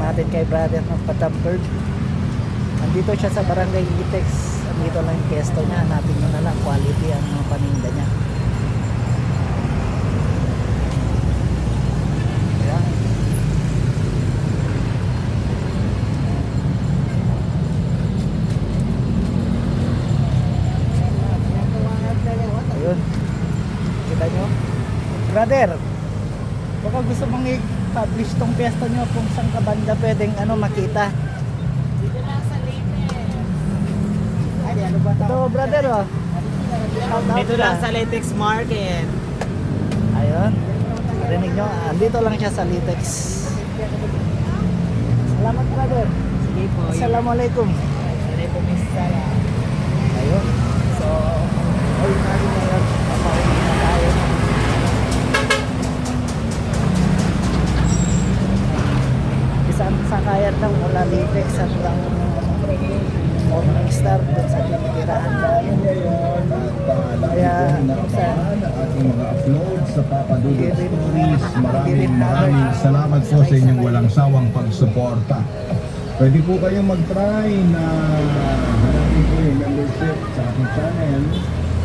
natin kay brother ng Patamberg. Andito siya sa Barangay Itex. Andito lang yung pwesto niya. Hanapin nyo na lang, quality ang mga paninda niya. Ayan. Ayun, kita nyo brother, baka gusto mong i-publish tong pwesto nyo kung saan ka banda pwedeng makita. Dito lang sa Latex. Ito brother, oh. Shout out Dito ka. lang sa Latex Market. Ayun, narinig nyo, andito lang siya sa Litex. Salamat brother. Sige po. Assalamualaikum. Waalaikumsalam. Ayun, so ayun natin ngayon, papauwi na tayo. Isang sakayan lang mula Litex hanggang Morning Star dun sa tinitirahan namin. Kaya sa ating mga upload sa Papa Dudut Hindi rin- Stories. hindi rin Maraming salamat po sa inyong walang sawang pagsuporta. Pwede po kayong mag-try na hanapin po yung membership sa aking channel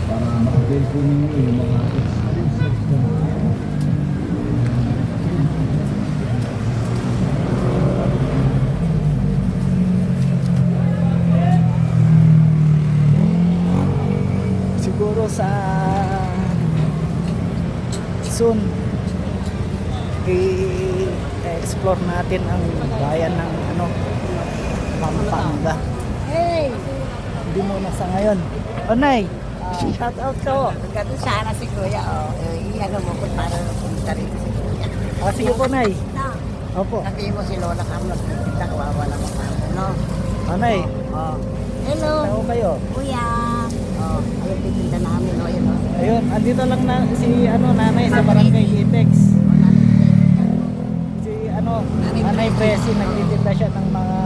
para makabil po ninyo yung mga exclusive content. siguro sa soon i-explore natin ang bayan ng Pampanga. Hey! Hindi muna sa ngayon. Nay, shout out ko. Ganun sana si Kuya, oh. Ano mo kung para pumunta rito si Kuya. Sige po, Nay. Na, Opo. sabihin mo si Lola Carlos, nagtinda, kawawa naman ako, no? Nay, Oh. Hello, tao kayo. Kuya. Oh, ayun titinda namin, no? Yun, no? Ayun, andito lang na si nanay sa Barangay Itex. Oh, Si Nanay Presi, nagtitinda siya ng mga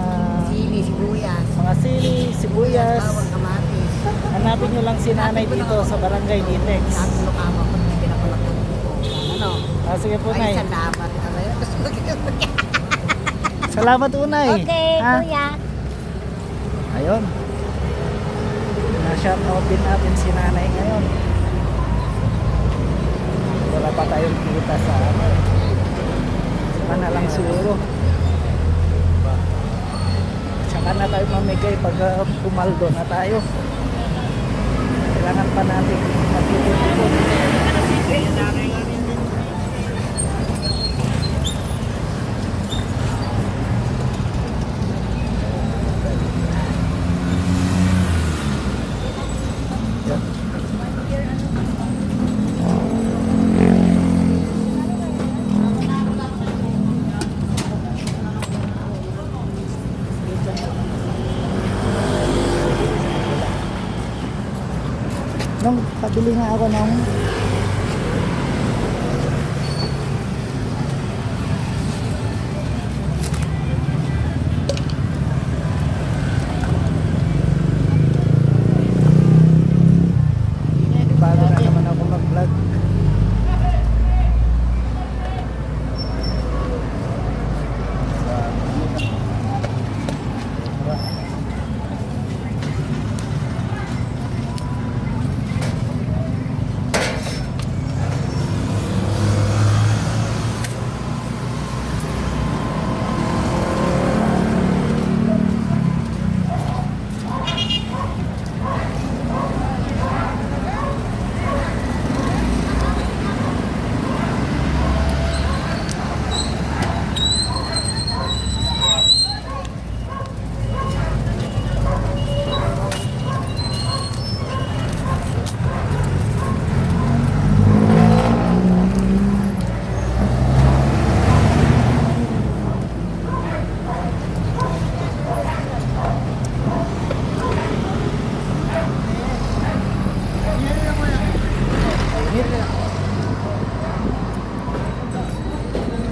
sili, sibuyas. sili, sibuyas. Bawang kamatis. Hanapin nyo lang si nanay dito sa Barangay Itex. Sabi mo kama ko, hindi pinakulak ng buko. Ano? Sige po, Ay, Nay. isang dapat. Ano yun? Salamat, Unay. Okay, Ha? Kuya. Ayun. Na-shoutout din natin si nanay ngayon. Wala pa tayong kita sa saka na lang siguro. Saka na tayo mamigay pag pumaldo na tayo. Kailangan pa natin magtitipon. Nung pabili nga ako ng bago na naman ako mag-vlog.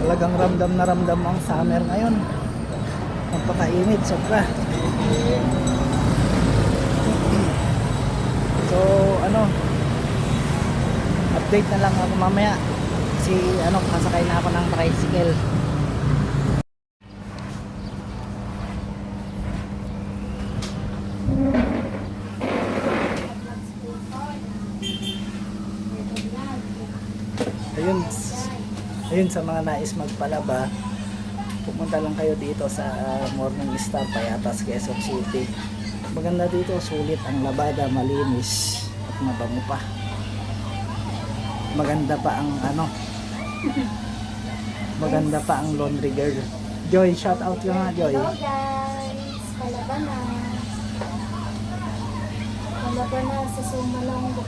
Talagang ramdam na ramdam ang summer ngayon. Napakainit sobra. So update na lang ako mamaya. Kasi kasakay na ako ng tricycle. Ayun sa mga nais magpalaba, pumunta lang kayo dito sa Morning Star, Payatas, Quezon City. Maganda dito, sulit ang labada, malinis at mabango pa. Maganda pa ang maganda pa ang laundry girl. Joy, shout out ka nga, Joy. Hello guys, palaba na. Palaba na sa Sumalonggo.